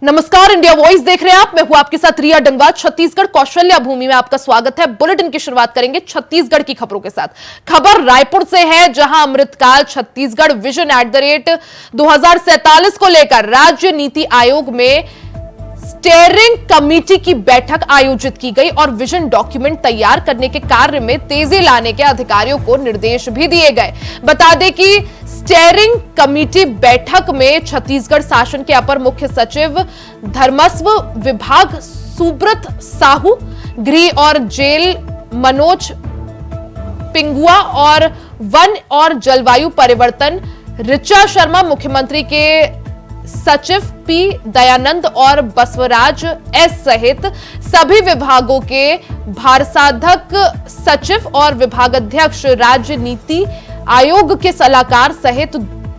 नमस्कार, India voice देख रहे हैं आप। मैं हूं आपके साथ रिया डंगा। छत्तीसगढ़ कौशल्या भूमि में आपका स्वागत है। बुलेटिन की शुरुआत करेंगे छत्तीसगढ़ की खबरों के साथ। खबर रायपुर से है, जहां अमृतकाल छत्तीसगढ़ विजन @2047 को लेकर राज्य नीति आयोग में स्टेयरिंग कमेटी की बैठक आयोजित की गई और विजन डॉक्यूमेंट तैयार करने के कार्य में तेजी लाने के अधिकारियों को निर्देश भी दिए गए। बता दें कि स्टेयरिंग कमेटी बैठक में छत्तीसगढ़ शासन के अपर मुख्य सचिव धर्मस्व विभाग सुब्रत साहू, गृह और जेल मनोज पिंगुआ और वन और जलवायु परिवर्तन ऋचा शर्मा, मुख्यमंत्री के सचिव पी दयानंद और बसवराज एस सहित सभी विभागों के भारसाधक सचिव और विभागाध्यक्ष, राज्य नीति आयोग के सलाहकार सहित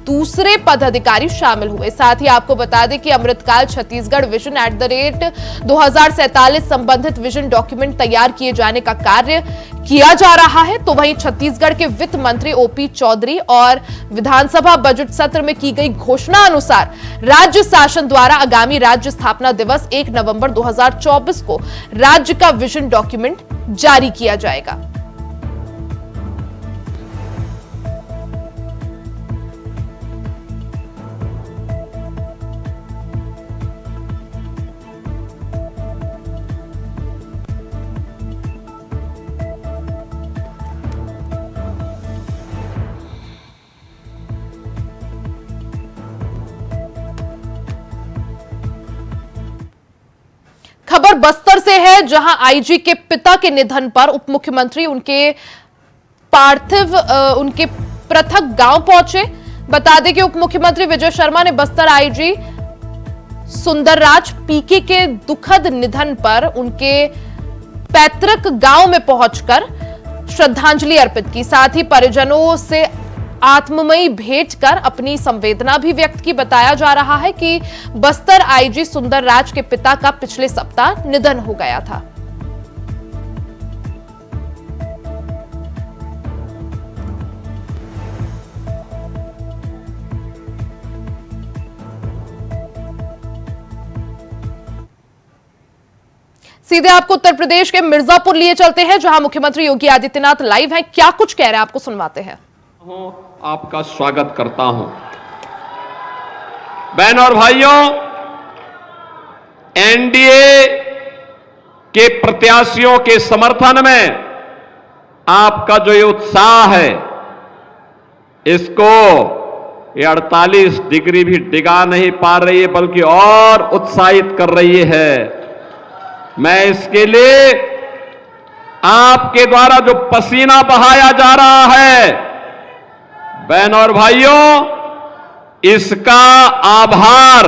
दूसरे पदाधिकारी शामिल हुए। साथ ही आपको बता दें कि अमृतकाल छत्तीसगढ़ विजन @2047 संबंधित विजन डॉक्यूमेंट तैयार किए जाने का कार्य किया जा रहा है। तो वहीं छत्तीसगढ़ के वित्त मंत्री ओपी चौधरी और विधानसभा बजट सत्र में की गई घोषणा अनुसार राज्य शासन द्वारा आगामी राज्य स्थापना दिवस 1 नवंबर 2024 को राज्य का विजन डॉक्यूमेंट जारी किया जाएगा। खबर बस्तर से है, जहां आईजी के पिता के निधन पर उप मुख्यमंत्री उनके पार्थिव उनके पृथक गांव पहुंचे। बता दें कि उप मुख्यमंत्री विजय शर्मा ने बस्तर आईजी सुंदरराज पीके के दुखद निधन पर उनके पैतृक गांव में पहुंचकर श्रद्धांजलि अर्पित की। साथ ही परिजनों से आत्ममयी भेंट कर अपनी संवेदना भी व्यक्त की। बताया जा रहा है कि बस्तर आईजी सुंदरराज के पिता का पिछले सप्ताह निधन हो गया था। सीधे आपको उत्तर प्रदेश के मिर्जापुर लिए चलते हैं, जहां मुख्यमंत्री योगी आदित्यनाथ लाइव हैं। क्या कुछ कह रहे हैं, आपको सुनवाते हैं। आपका स्वागत करता हूं। बहनों और भाइयों, एनडीए के प्रत्याशियों के समर्थन में आपका जो ये उत्साह है, इसको ये 48 डिग्री भी डिगा नहीं पा रही है, बल्कि और उत्साहित कर रही है। मैं इसके लिए आपके द्वारा जो पसीना बहाया जा रहा है, बहनों और भाइयों, इसका आभार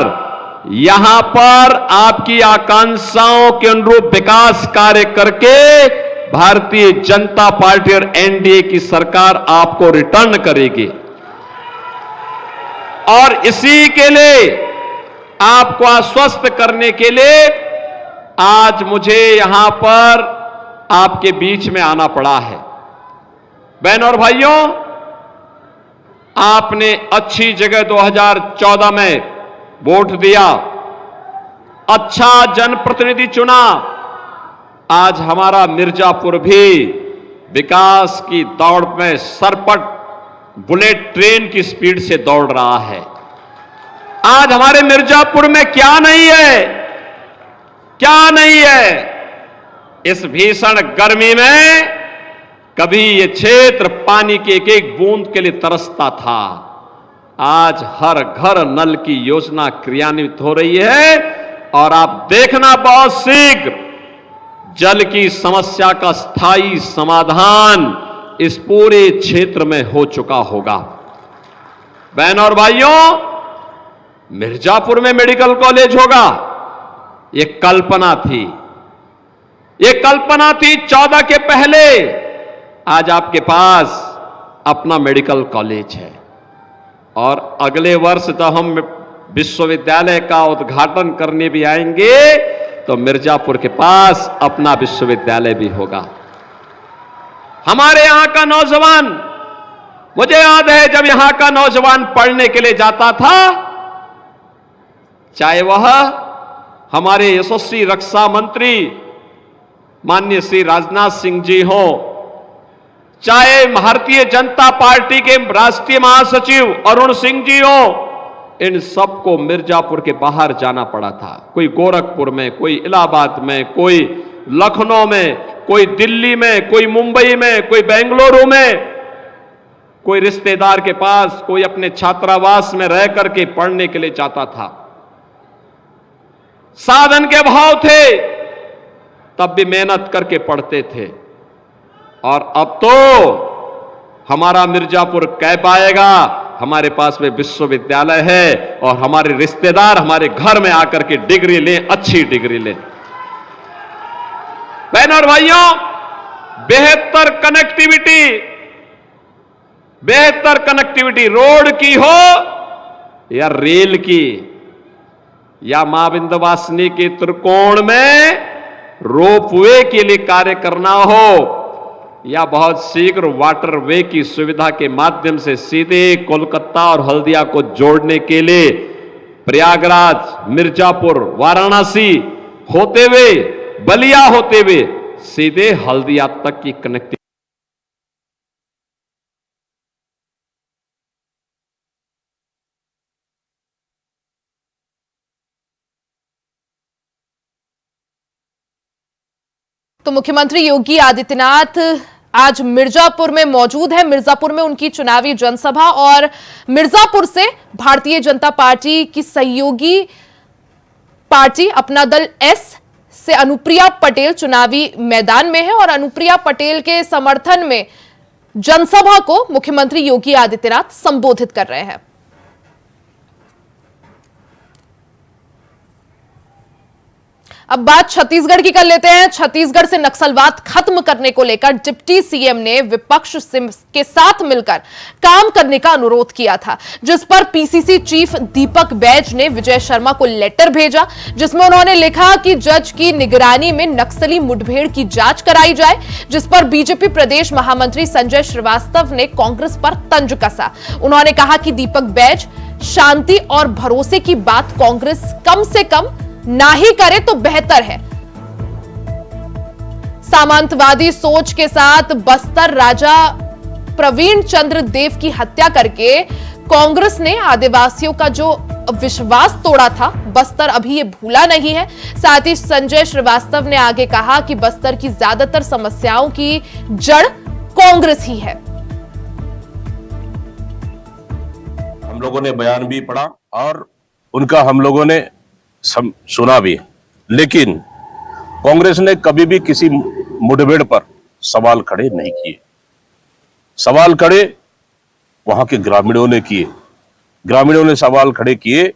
यहां पर आपकी आकांक्षाओं के अनुरूप विकास कार्य करके भारतीय जनता पार्टी और एनडीए की सरकार आपको रिटर्न करेगी। और इसी के लिए, आपको आश्वस्त करने के लिए आज मुझे यहां पर आपके बीच में आना पड़ा है। बहनों और भाइयों, आपने अच्छी जगह 2014 में वोट दिया, अच्छा जनप्रतिनिधि चुना। आज हमारा मिर्जापुर भी विकास की दौड़ में सरपट बुलेट ट्रेन की स्पीड से दौड़ रहा है। आज हमारे मिर्जापुर में क्या नहीं है, क्या नहीं है। इस भीषण गर्मी में कभी ये क्षेत्र पानी की एक एक बूंद के लिए तरसता था। आज हर घर नल की योजना क्रियान्वित हो रही है और आप देखना बहुत शीघ्र जल की समस्या का स्थायी समाधान इस पूरे क्षेत्र में हो चुका होगा। बहनों और भाइयों, मिर्जापुर में मेडिकल कॉलेज होगा, ये कल्पना थी, ये कल्पना थी 14 के पहले। आज आपके पास अपना मेडिकल कॉलेज है और अगले वर्ष तो हम विश्वविद्यालय का उद्घाटन करने भी आएंगे, तो मिर्जापुर के पास अपना विश्वविद्यालय भी होगा। हमारे यहां का नौजवान, मुझे याद है जब यहां का नौजवान पढ़ने के लिए जाता था, चाहे वह हमारे यशस्वी रक्षा मंत्री माननीय श्री राजनाथ सिंह जी हो, चाहे भारतीय जनता पार्टी के राष्ट्रीय महासचिव अरुण सिंह जी हो, इन सबको मिर्जापुर के बाहर जाना पड़ा था। कोई गोरखपुर में, कोई इलाहाबाद में, कोई लखनऊ में, कोई दिल्ली में, कोई मुंबई में, कोई बेंगलुरु में, कोई रिश्तेदार के पास, कोई अपने छात्रावास में रह करके पढ़ने के लिए जाता था। साधन के अभाव थे, तब भी मेहनत करके पढ़ते थे। और अब तो हमारा मिर्जापुर कह पाएगा हमारे पास में विश्वविद्यालय है और हमारे रिश्तेदार हमारे घर में आकर के डिग्री लें, अच्छी डिग्री लें। बहनों और भाइयों, बेहतर कनेक्टिविटी रोड की हो या रेल की, या मां विंध्यवासिनी के त्रिकोण में रोपवे के लिए कार्य करना हो, या बहुत शीघ्र वाटरवे की सुविधा के माध्यम से सीधे कोलकाता और हल्दिया को जोड़ने के लिए प्रयागराज, मिर्जापुर, वाराणसी होते हुए, बलिया होते हुए सीधे हल्दिया तक की कनेक्टिविटी। तो मुख्यमंत्री योगी आदित्यनाथ आज मिर्जापुर में मौजूद है। मिर्जापुर में उनकी चुनावी जनसभा, और मिर्जापुर से भारतीय जनता पार्टी की सहयोगी पार्टी अपना दल एस से अनुप्रिया पटेल चुनावी मैदान में है, और अनुप्रिया पटेल के समर्थन में जनसभा को मुख्यमंत्री योगी आदित्यनाथ संबोधित कर रहे हैं। अब बात छत्तीसगढ़ की कर लेते हैं। छत्तीसगढ़ से नक्सलवाद खत्म करने को लेकर डिप्टी सीएम ने विपक्ष के साथ मिलकर काम करने का अनुरोध किया था, जिस पर पीसीसी चीफ दीपक बैज ने विजय शर्मा को लेटर भेजा, जिसमें उन्होंने लिखा कि जज की निगरानी में नक्सली मुठभेड़ की जांच कराई जाए, जिस पर बीजेपी प्रदेश महामंत्री संजय श्रीवास्तव ने कांग्रेस पर तंज कसा। उन्होंने कहा कि दीपक बैज शांति और भरोसे की बात कांग्रेस कम से कम ना ही करे तो बेहतर है। सामंतवादी सोच के साथ बस्तर राजा प्रवीण चंद्र देव की हत्या करके कांग्रेस ने आदिवासियों का जो विश्वास तोड़ा था, बस्तर अभी ये भूला नहीं है। साथ ही संजय श्रीवास्तव ने आगे कहा कि बस्तर की ज्यादातर समस्याओं की जड़ कांग्रेस ही है। हम लोगों ने बयान भी पढ़ा और उनका हम लोगों ने सुना भी, लेकिन कांग्रेस ने कभी भी किसी मुठभेड़ पर सवाल खड़े नहीं किए। सवाल खड़े वहां के ग्रामीणों ने किए। ग्रामीणों ने सवाल खड़े किए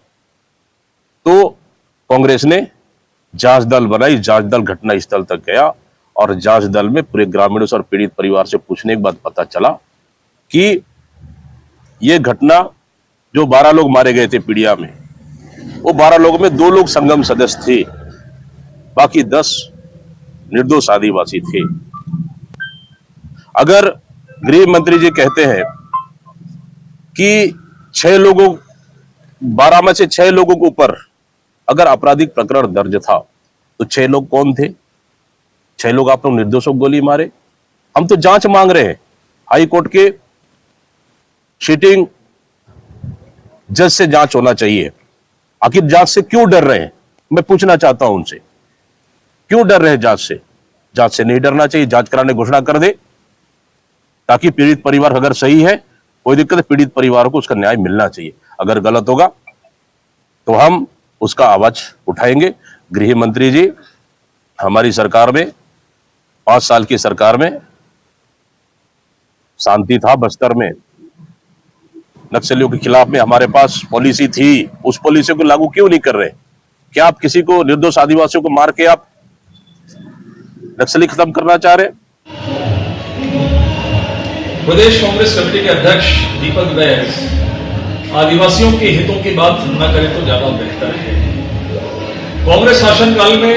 तो कांग्रेस ने जांच दल बनाई। जांच दल घटनास्थल तक गया और जांच दल में पूरे ग्रामीणों से और पीड़ित परिवार से पूछने के बाद पता चला कि यह घटना, जो 12 लोग मारे गए थे पीड़िया में, वो 12 लोगों में 2 लोग संगम सदस्य थे, बाकी 10 निर्दोष आदिवासी थे। अगर गृह मंत्री जी कहते हैं कि 12 में से 6 लोगों के ऊपर अगर आपराधिक प्रकरण दर्ज था, तो 6 लोग कौन थे? 6 लोग आप लोग निर्दोषों को गोली मारे। हम तो जांच मांग रहे हैं। हाई कोर्ट के सिटिंग जज से जांच होना चाहिए। आखिर जांच से क्यों डर रहे हैं? मैं पूछना चाहता हूं उनसे, क्यों डर रहे हैं जांच से? जांच से नहीं डरना चाहिए। जांच कराने घोषणा कर दे, ताकि पीड़ित परिवार अगर सही है, कोई दिक्कत है, पीड़ित परिवार को उसका न्याय मिलना चाहिए। अगर गलत होगा तो हम उसका आवाज उठाएंगे। गृह मंत्री जी, हमारी सरकार में 5 साल की सरकार में शांति था बस्तर में, नक्सलियों के खिलाफ में हमारे पास पॉलिसी थी। उस पॉलिसी को लागू क्यों नहीं कर रहे? क्या आप किसी को, निर्दोष आदिवासियों को मार के आप नक्सली खत्म करना चाह रहे? प्रदेश कांग्रेस कमेटी के अध्यक्ष दीपक बैज आदिवासियों के हितों की बात न करें तो ज्यादा बेहतर है। कांग्रेस शासनकाल में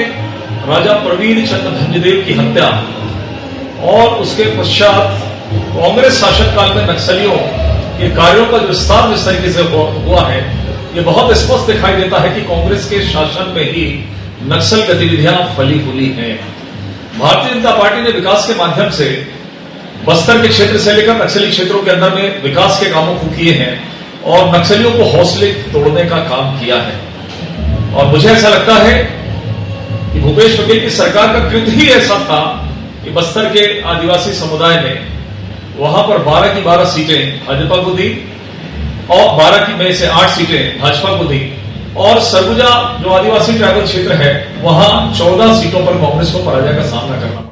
राजा प्रवीण चंद्र भंजदेव की हत्या और उसके पश्चात कांग्रेस शासनकाल में नक्सलियों के कार्यों का विस्तार जिस तरीके से हुआ है, ये बहुत स्पष्ट दिखाई देता है कि कांग्रेस के शासन में ही नक्सल गतिविधियां फली फूली हैं। भारतीय जनता पार्टी ने विकास के माध्यम से बस्तर के क्षेत्र से लेकर नक्सली क्षेत्रों के अंदर में विकास के कामों को किए हैं और नक्सलियों को हौसले तोड़ने का काम किया है। और मुझे ऐसा लगता है कि भूपेश बघेल की सरकार का कृत्य ही ऐसा था कि बस्तर के आदिवासी समुदाय में वहां पर 12 की 12 सीटें भाजपा को दी और 12 में से 8 सीटें भाजपा को दी और सरगुजा जो आदिवासी ट्राइबल क्षेत्र है वहां 14 सीटों पर कांग्रेस को पराजय का सामना करना पड़ा।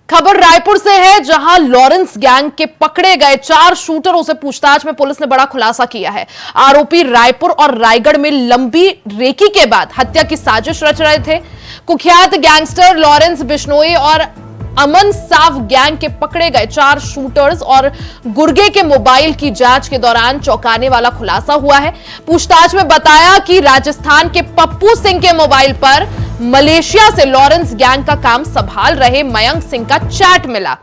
खबर रायपुर से है, जहां लॉरेंस गैंग के पकड़े गए 4 शूटरों से पूछताछ में पुलिस ने बड़ा खुलासा किया है। आरोपी रायपुर और रायगढ़ में लंबी रेकी के बाद हत्या की साजिश रच रहे थे। कुख्यात गैंगस्टर लॉरेंस बिश्नोई और अमन साफ गैंग के पकड़े गए 4 शूटर्स और गुर्गे के मोबाइल की जांच के दौरान चौंकाने वाला खुलासा हुआ है। पूछताछ में बताया कि राजस्थान के पप्पू सिंह के मोबाइल पर मलेशिया से लॉरेंस गैंग का काम संभाल रहे मयंक सिंह का चैट मिला।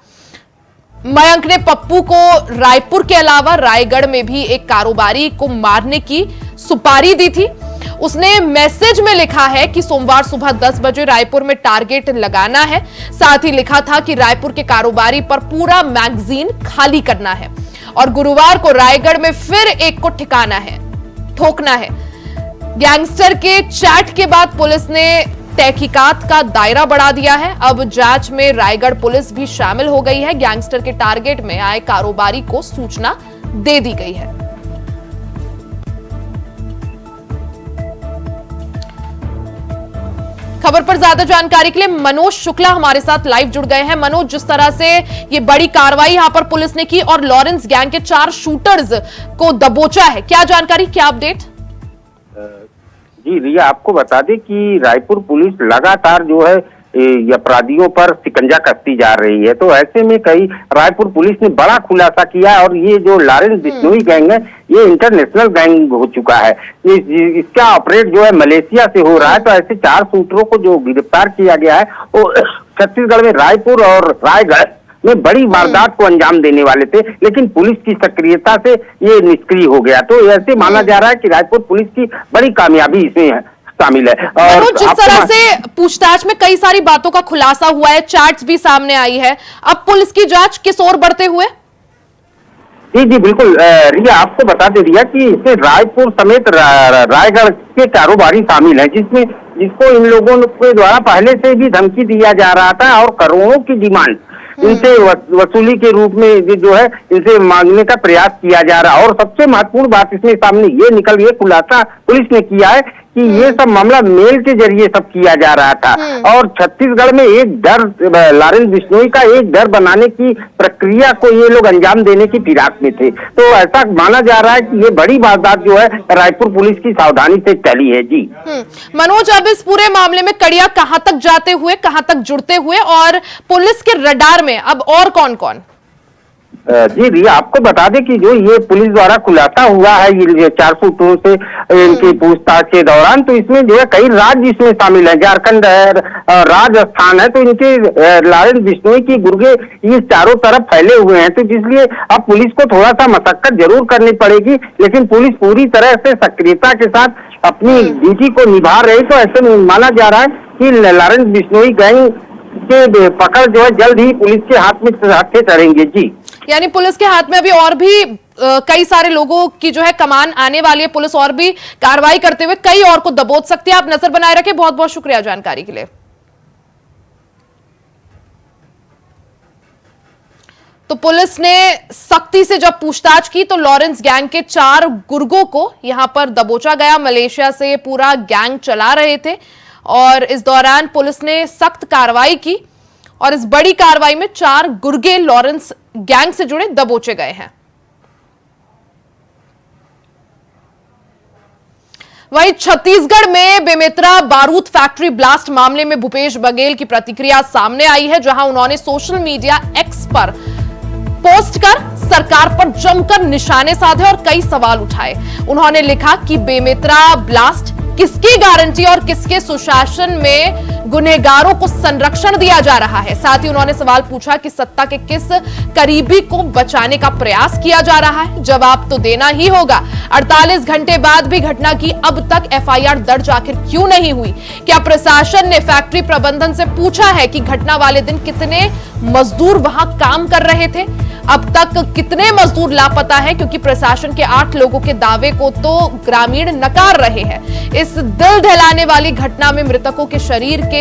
मयंक ने पप्पू को रायपुर के अलावा रायगढ़ में भी एक कारोबारी को मारने की सुपारी दी थी। उसने मैसेज में लिखा है कि सोमवार सुबह 10 बजे रायपुर में टारगेट लगाना है। साथ ही लिखा था कि रायपुर के कारोबारी पर पूरा मैगजीन खाली करना है और गुरुवार को रायगढ़ में फिर एक को ठोकना है। गैंगस्टर के चैट के बाद पुलिस ने तहकीकात का दायरा बढ़ा दिया है। अब जांच में रायगढ़ पुलिस भी शामिल हो गई है। गैंगस्टर के टारगेट में आए कारोबारी को सूचना दे दी गई है। खबर पर ज्यादा जानकारी के लिए मनोज शुक्ला हमारे साथ लाइव जुड़ गए हैं। मनोज, जिस तरह से ये बड़ी कार्रवाई यहां पर पुलिस ने की और लॉरेंस गैंग के 4 शूटर्स को दबोचा है, क्या जानकारी, क्या अपडेट? जी रिया, आपको बता दें कि रायपुर पुलिस लगातार जो है अपराधियों पर शिकंजा कसती जा रही है। तो ऐसे में कई रायपुर पुलिस ने बड़ा खुलासा किया और ये जो लॉरेंस बिश्नोई गैंग है ये इंटरनेशनल गैंग हो चुका है। इसका ऑपरेट जो है मलेशिया से हो रहा है। तो ऐसे 4 शूटरों को जो गिरफ्तार किया गया है वो छत्तीसगढ़ में रायपुर और रायगढ़ में बड़ी वारदात को अंजाम देने वाले थे, लेकिन पुलिस की सक्रियता से ये निष्क्रिय हो गया। तो ऐसे माना जा रहा है कि रायपुर पुलिस की बड़ी कामयाबी इसमें शामिल है। और जिस तरह से पूछताछ में कई सारी बातों का खुलासा हुआ है, चैट्स भी सामने आई है, अब पुलिस की जांच किस ओर बढ़ते हुए? जी जी बिल्कुल रिया, आपको बता दे रिया कि इसमें रायपुर समेत रायगढ़ के कारोबारी शामिल हैं, जिसको इन लोगों के द्वारा पहले से भी धमकी दिया जा रहा था और करोड़ों की डिमांड इनसे वसूली के रूप में जो है इनसे मांगने का प्रयास किया जा रहा है। और सबसे महत्वपूर्ण बात इसमें सामने ये खुलासा पुलिस ने किया है कि ये सब मामला मेल के जरिए सब किया जा रहा था और छत्तीसगढ़ में एक डर, लॉरेंस बिश्नोई का एक डर बनाने की प्रक्रिया को ये लोग अंजाम देने की फिराक में थे। तो ऐसा माना जा रहा है कि ये बड़ी वारदात जो है रायपुर पुलिस की सावधानी से चली है। जी मनोज, अब इस पूरे मामले में कड़ियां कहां तक जाते हुए, कहां तक जुड़ते हुए और पुलिस के रडार में अब और कौन कौन? जी रिया, आपको बता दें कि जो ये पुलिस द्वारा खुलासा हुआ है ये 4 शूटरों से इनकी पूछताछ के दौरान, तो इसमें जो है कई राज्य इसमें शामिल है, झारखंड है, राजस्थान है। तो इनके लॉरेंस बिश्नोई की गुर्गे ये चारों तरफ फैले हुए हैं। तो इसलिए अब पुलिस को थोड़ा सा मशक्कत जरूर करनी पड़ेगी, लेकिन पुलिस पूरी तरह से सक्रियता के साथ अपनी ड्यूटी को निभा रही। तो ऐसे में माना जा रहा है कि लॉरेंस बिश्नोई गैंग के पकड़ जो है जल्द ही पुलिस के हाथ में चढ़ेंगे। जी, यानी पुलिस के हाथ में अभी और भी कई सारे लोगों की जो है कमान आने वाली है। पुलिस और भी कार्रवाई करते हुए कई और को दबोच सकती है। आप नजर बनाए रखें। बहुत बहुत शुक्रिया जानकारी के लिए। तो पुलिस ने सख्ती से जब पूछताछ की तो लॉरेंस गैंग के 4 गुर्गों को यहां पर दबोचा गया। मलेशिया से पूरा गैंग चला रहे थे और इस दौरान पुलिस ने सख्त कार्रवाई की और इस बड़ी कार्रवाई में 4 गुर्गे लॉरेंस गैंग से जुड़े दबोचे गए हैं। वहीं छत्तीसगढ़ में बेमेतरा बारूद फैक्ट्री ब्लास्ट मामले में भूपेश बघेल की प्रतिक्रिया सामने आई है, जहां उन्होंने सोशल मीडिया एक्स पर पोस्ट कर सरकार पर जमकर निशाने साधे और कई सवाल उठाए। उन्होंने लिखा कि बेमेतरा ब्लास्ट किसकी गारंटी और किसके सुशासन में गुनहगारों को संरक्षण दिया जा रहा है? साथ ही उन्होंने सवाल पूछा कि सत्ता के किस करीबी को बचाने का प्रयास किया जा रहा है? जवाब तो देना ही होगा। 48 घंटे बाद भी घटना की अब तक एफआईआर दर्ज आखिर क्यों नहीं हुई? क्या प्रशासन ने फैक्ट्री प्रबंधन से पूछा है कि घटना वाले दिन कितने मजदूर वहां काम कर रहे थे? अब तक कितने मजदूर लापता हैं? क्योंकि प्रशासन के 8 लोगों के दावे को तो ग्रामीण नकार रहे हैं। इस दिल दहलाने वाली घटना में मृतकों के शरीर के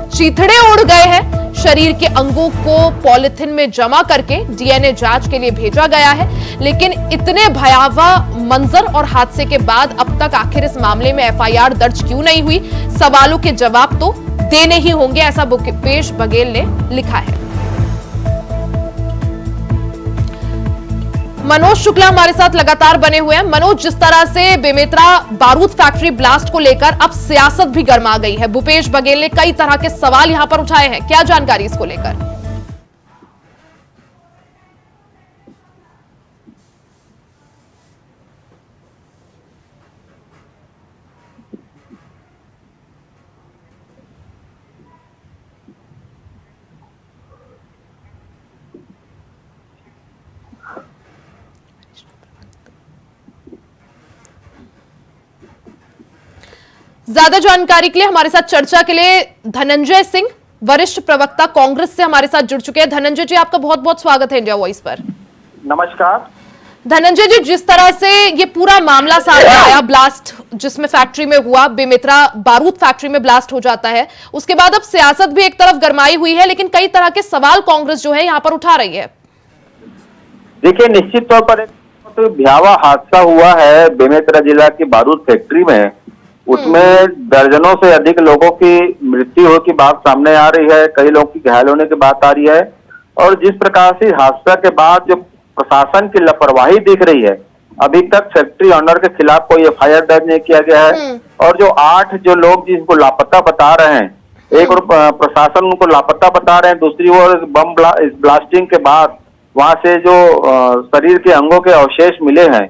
चीथड़े उड़ गए हैं। शरीर के अंगों को पॉलिथीन में जमा करके डीएनए जांच के लिए भेजा गया है। लेकिन इतने भयावह मंजर और हादसे के बाद अब तक आखिर इस मामले में एफआईआर दर्ज क्यों नहीं हुई? सवालों के जवाब तो देने ही होंगे, ऐसा भूपेश बघेल ने लिखा है। मनोज शुक्ला हमारे साथ लगातार बने हुए हैं। मनोज, जिस तरह से बेमेतरा बारूद फैक्ट्री ब्लास्ट को लेकर अब सियासत भी गर्मा गई है, भूपेश बघेल ने कई तरह के सवाल यहां पर उठाए हैं, क्या जानकारी इसको लेकर? ज्यादा जानकारी के लिए हमारे साथ चर्चा के लिए धनंजय सिंह, वरिष्ठ प्रवक्ता कांग्रेस से हमारे साथ जुड़ चुके हैं। धनंजय जी, आपका बहुत बहुत स्वागत है इंडिया वॉइस पर। नमस्कार धनंजय जी, जिस तरह से ये पूरा मामला सामने आया, ब्लास्ट जिसमें फैक्ट्री में हुआ, बेमेतरा बारूद फैक्ट्री में ब्लास्ट हो जाता है, उसके बाद अब सियासत भी एक तरफ गरमाई हुई है, लेकिन कई तरह के सवाल कांग्रेस जो है यहाँ पर उठा रही है। देखिए, निश्चित तौर पर एक भयावह हादसा हुआ है बेमेतरा जिला की बारूद फैक्ट्री में। उसमें दर्जनों से अधिक लोगों की मृत्यु की बात सामने आ रही है, कई लोगों की घायल होने की बात आ रही है। और जिस प्रकार से हादसा के बाद जो प्रशासन की लापरवाही दिख रही है, अभी तक फैक्ट्री ऑनर के खिलाफ कोई एफआईआर दर्ज नहीं किया गया है। और जो 8 जो लोग जिनको लापता बता रहे हैं, एक और प्रशासन उनको लापता बता रहे हैं, दूसरी ओर बम ब्लास्टिंग के बाद वहां से जो शरीर के अंगों के अवशेष मिले हैं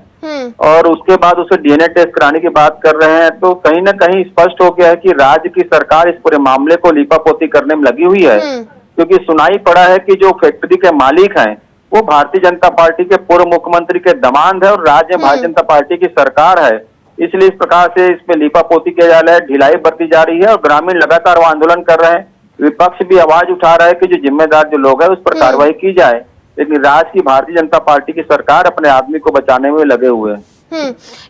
और उसके बाद उसे डीएनए टेस्ट कराने की बात कर रहे हैं, तो कहीं ना कहीं स्पष्ट हो गया है कि राज्य की सरकार इस पूरे मामले को लीपापोती करने में लगी हुई है। क्योंकि सुनाई पड़ा है कि जो फैक्ट्री के मालिक हैं वो भारतीय जनता पार्टी के पूर्व मुख्यमंत्री के दामाद है और राज्य में भारतीय जनता पार्टी की सरकार है। इसलिए इस प्रकार से इसमें लीपापोती किया जा रहा है, ढिलाई बरती जा रही है और ग्रामीण लगातार वो आंदोलन कर रहे हैं। विपक्ष भी आवाज उठा रहा है कि जो जिम्मेदार जो लोग हैं उस पर कार्रवाई की जाए, लेकिन राज्य की भारतीय जनता पार्टी की सरकार अपने आदमी को बचाने में लगे हुए हैं।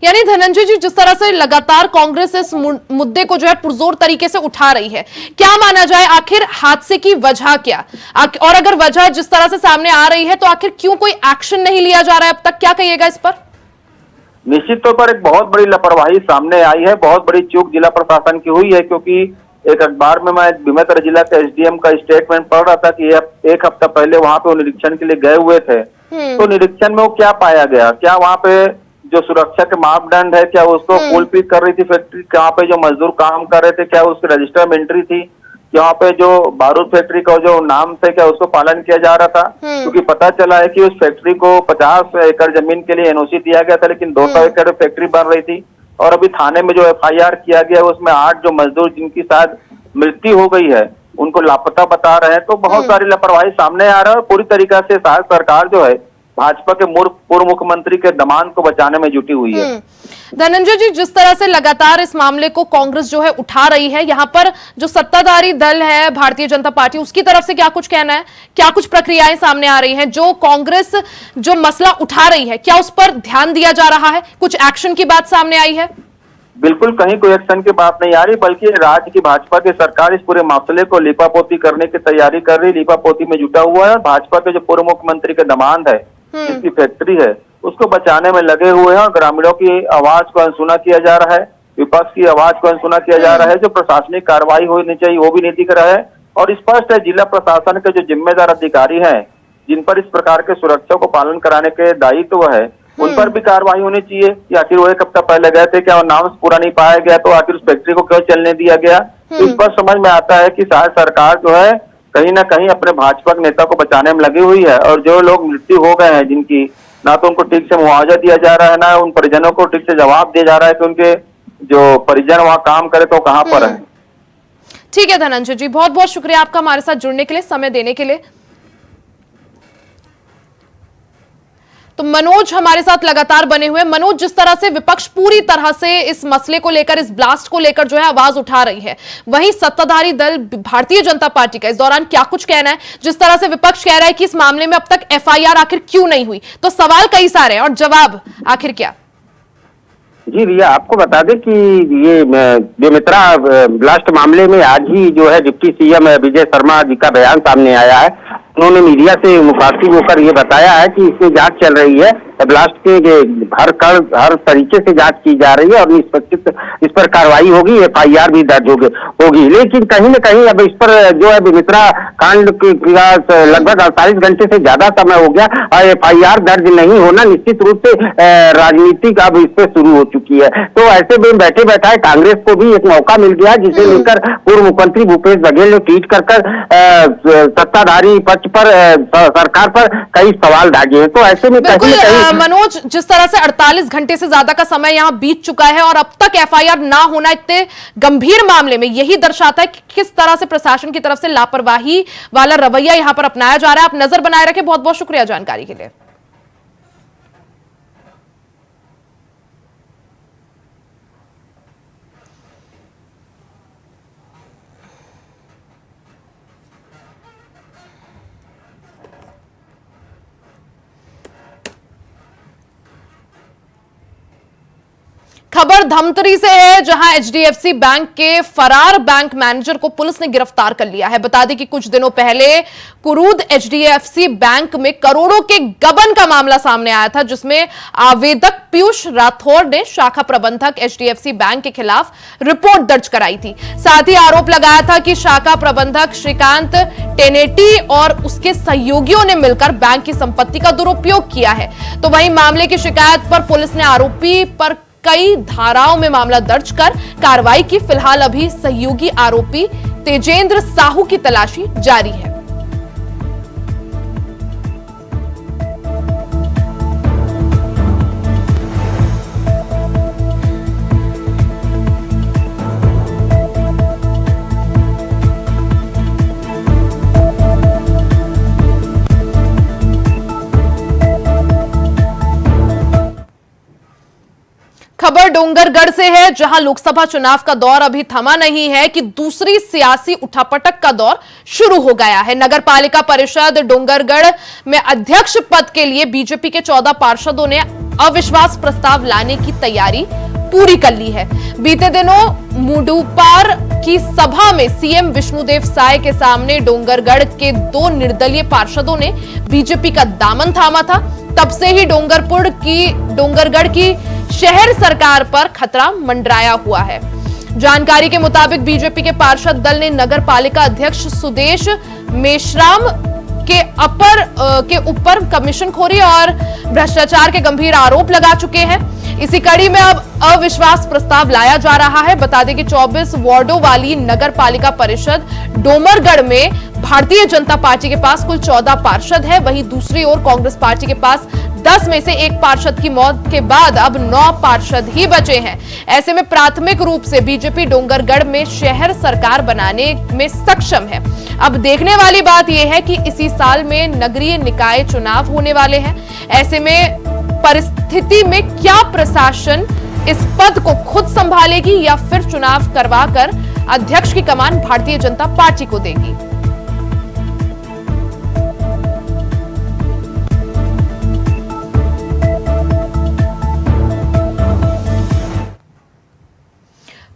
यानी धनंजय जी, जिस तरह से लगातार कांग्रेस इस मुद्दे को जो है पुरजोर तरीके से उठा रही है, क्या माना जाए आखिर हादसे की वजह क्या? और अगर वजह जिस तरह से सामने आ रही है तो आखिर क्यों कोई एक्शन नहीं लिया जा रहा है अब तक? क्या कहिएगा इस पर? निश्चित तौर पर एक बहुत बड़ी लापरवाही सामने आई है, बहुत बड़ी चूक जिला प्रशासन की हुई है। क्योंकि एक अखबार में मैं बेमेतरा जिला के एसडीएम का स्टेटमेंट पढ़ रहा था कि एक हफ्ता पहले वहां पे वो निरीक्षण के लिए गए हुए थे। तो निरीक्षण में वो क्या पाया गया? क्या वहां पे जो सुरक्षा के मापदंड है, क्या उसको फुलफिल कर रही थी फैक्ट्री? वहाँ पे जो मजदूर काम कर रहे थे, क्या उसके रजिस्टर में एंट्री थी? यहाँ पे जो बारूद फैक्ट्री का जो नाम थे, क्या उसको पालन किया जा रहा था? क्योंकि पता चला है कि उस फैक्ट्री को 50 एकड़ जमीन के लिए एनओसी दिया गया था, लेकिन 200 एकड़ फैक्ट्री बन रही थी। और अभी थाने में जो एफआईआर किया गया उसमें 8 जो मजदूर जिनकी शायद मृत्यु हो गई है उनको लापता बता रहे हैं। तो बहुत सारी लापरवाही सामने आ रहा है। पूरी तरीका से शायद सरकार जो है भाजपा के पूर्व मुख्यमंत्री के दामाद को बचाने में जुटी हुई है। धनंजय जी, जिस तरह से लगातार इस मामले को कांग्रेस जो है उठा रही है, यहाँ पर जो सत्ताधारी दल है भारतीय जनता पार्टी, उसकी तरफ से क्या कुछ कहना है? क्या कुछ प्रक्रियाएं सामने आ रही हैं? जो कांग्रेस जो मसला उठा रही है, क्या उस पर ध्यान दिया जा रहा है? कुछ एक्शन की बात सामने आई है? बिल्कुल कहीं कोई एक्शन की बात नहीं आ रही, बल्कि राज्य की भाजपा की सरकार इस पूरे मसले को लीपापोती करने की तैयारी कर रही, लीपापोती में जुटा हुआ है। भाजपा के जो पूर्व मुख्यमंत्री के दामाद है, जिसकी फैक्ट्री है, उसको बचाने में लगे हुए हैं और ग्रामीणों की आवाज को अनसुना किया जा रहा है, विपक्ष की आवाज को अनसुना किया जा रहा है। जो प्रशासनिक कार्रवाई होनी चाहिए वो भी नहीं दिख रहा है। और स्पष्ट है जिला प्रशासन के जो जिम्मेदार अधिकारी हैं, जिन पर इस प्रकार के सुरक्षा को पालन कराने के दायित्व है, उन पर भी कार्रवाई होनी चाहिए। कि आखिर वो एक हफ्ता पहले गए थे, क्या वो नाम पूरा नहीं पाया गया, तो आखिर उस फैक्ट्री को क्यों चलने दिया गया? इस पर समझ में आता है कि शायद सरकार जो है कहीं ना कहीं अपने भाजपा के नेता को बचाने में लगी हुई है। और जो लोग मृत्यु हो गए हैं, जिनकी ना तो उनको ठीक से मुआवजा दिया जा रहा है, ना उन परिजनों को ठीक से जवाब दिया जा रहा है कि उनके जो परिजन वहाँ काम करे तो कहाँ पर है। ठीक है धनंजय जी, बहुत बहुत शुक्रिया आपका हमारे साथ जुड़ने के लिए, समय देने के लिए। तो मनोज हमारे साथ लगातार बने हुए। मनोज, जिस तरह से विपक्ष पूरी तरह से इस मसले को लेकर, इस ब्लास्ट को लेकर जो है आवाज उठा रही है, वहीं सत्ताधारी दल भारतीय जनता पार्टी का इस दौरान क्या कुछ कहना है? जिस तरह से विपक्ष कह रहा है कि इस मामले में अब तक एफआईआर आखिर क्यों नहीं हुई, तो सवाल कई सारे हैं और जवाब आखिर क्या? जी रिया, आपको बता दें कि ये बेमित्रा ब्लास्ट मामले में आज ही जो है डिप्टी सीएम विजय शर्मा जी का बयान सामने आया है। उन्होंने मीडिया से मुखातिब होकर ये बताया है कि इसमें जांच चल रही है, ब्लास्ट के हर तरीके से जांच की जा रही है और निष्पक्ष इस पर कार्रवाई होगी, एफआईआर भी दर्ज होगी। लेकिन कहीं न कहीं अब इस पर जो है बेमित्रा कांड का लगभग 48 घंटे से ज्यादा समय हो गया और एफआईआर दर्ज नहीं होना निश्चित रूप से राजनीति अब इस पर शुरू हो चुकी है। तो ऐसे में बैठे बैठाए कांग्रेस को भी एक मौका मिल गया, जिसे लेकर पूर्व मुख्यमंत्री भूपेश बघेल ने ट्वीट कर सत्ताधारी पक्ष पर सरकार पर कई सवाल दागे हैं। तो ऐसे में कहीं मनोज, जिस तरह से 48 घंटे से ज्यादा का समय यहां बीत चुका है और अब तक एफआईआर ना होना इतने गंभीर मामले में, यही दर्शाता है कि किस तरह से प्रशासन की तरफ से लापरवाही वाला रवैया यहां पर अपनाया जा रहा है। आप नजर बनाए रखें। बहुत बहुत शुक्रिया जानकारी के लिए। खबर धमतरी से है, जहां एचडीएफसी बैंक के फरार बैंक मैनेजर को पुलिस ने गिरफ्तार कर लिया है। बता दें कि कुछ दिनों पहले कुरूद एचडीएफसी बैंक में करोड़ों के गबन का मामला सामने आया था, जिसमें आवेदक पीयूष राठौर ने शाखा प्रबंधक एचडीएफसी बैंक के खिलाफ रिपोर्ट दर्ज कराई थी। साथ ही आरोप लगाया था कि शाखा प्रबंधक श्रीकांत टेनेटी और उसके सहयोगियों ने मिलकर बैंक की संपत्ति का दुरुपयोग किया है। तो वहीं मामले की शिकायत पर पुलिस ने आरोपी पर कई धाराओं में मामला दर्ज कर कार्रवाई की। फिलहाल अभी सहयोगी आरोपी तेजेंद्र साहू की तलाशी जारी है। खबर डोंगरगढ़ से है, जहां लोकसभा चुनाव का दौर अभी थमा नहीं है कि दूसरी सियासी उठापटक का दौर शुरू हो गया है। नगर पालिका परिषद डोंगरगढ़ में अध्यक्ष पद के लिए बीजेपी के 14 पार्षदों ने अविश्वास प्रस्ताव लाने की तैयारी पूरी कर ली है। बीते दिनों मुडुपार की सभा में सीएम विष्णुदेव साय के सामने डोंगरगढ़ के 2 निर्दलीय पार्षदों ने बीजेपी का दामन थामा था। तब से ही डोंगरगढ़ की शहर सरकार पर खतरा मंडराया हुआ है। जानकारी के मुताबिक बीजेपी के पार्षद दल ने नगर पालिका अध्यक्ष सुदेश मेश्राम के ऊपर कमीशनखोरी और भ्रष्टाचार के गंभीर आरोप लगा चुके हैं। इसी कड़ी में अब अविश्वास प्रस्ताव लाया जा रहा है। बता दें कि 24 वार्डों वाली नगर पालिका परिषद डोंगरगढ़ में भारतीय जनता पार्टी के पास कुल 14 पार्षद है। वहीं दूसरी ओर कांग्रेस पार्टी के पास 10 में से 1 पार्षद की मौत के बाद अब 9 पार्षद ही बचे हैं। ऐसे में प्राथमिक रूप से बीजेपी डोंगरगढ़ में शहर सरकार बनाने में सक्षम है। अब देखने वाली बात यह है कि इसी साल में नगरीय निकाय चुनाव होने वाले हैं। ऐसे में परिस्थिति में क्या प्रशासन इस पद को खुद संभालेगी या फिर चुनाव करवाकर अध्यक्ष की कमान भारतीय जनता पार्टी को देगी?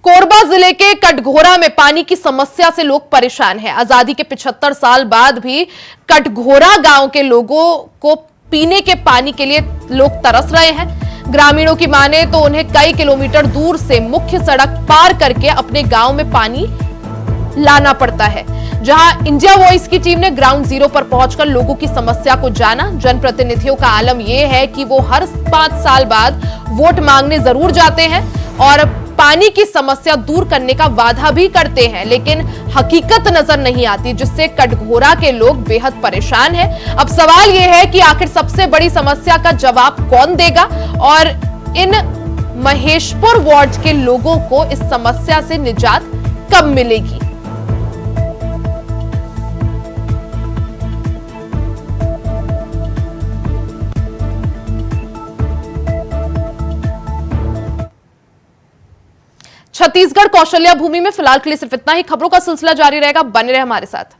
कोरबा जिले के कटघोरा में पानी की समस्या से लोग परेशान हैं। आजादी के 75 साल बाद भी कटघोरा गांव के लोगों को पीने के पानी के लिए लोग तरस रहे हैं। ग्रामीणों की माने तो उन्हें कई किलोमीटर दूर से मुख्य सड़क पार करके अपने गांव में पानी लाना पड़ता है। जहां इंडिया वॉइस की टीम ने ग्राउंड जीरो पर पहुंचकर लोगों की समस्या को जाना। जनप्रतिनिधियों का आलम यह है कि वो हर 5 साल बाद वोट मांगने जरूर जाते हैं और पानी की समस्या दूर करने का वादा भी करते हैं, लेकिन हकीकत नजर नहीं आती, जिससे कटघोरा के लोग बेहद परेशान हैं। अब सवाल यह है कि आखिर सबसे बड़ी समस्या का जवाब कौन देगा और इन महेशपुर वार्ड के लोगों को इस समस्या से निजात कब मिलेगी? छत्तीसगढ़ कौशल्या भूमि में फिलहाल के लिए सिर्फ इतना ही। खबरों का सिलसिला जारी रहेगा, बने रहे हमारे साथ।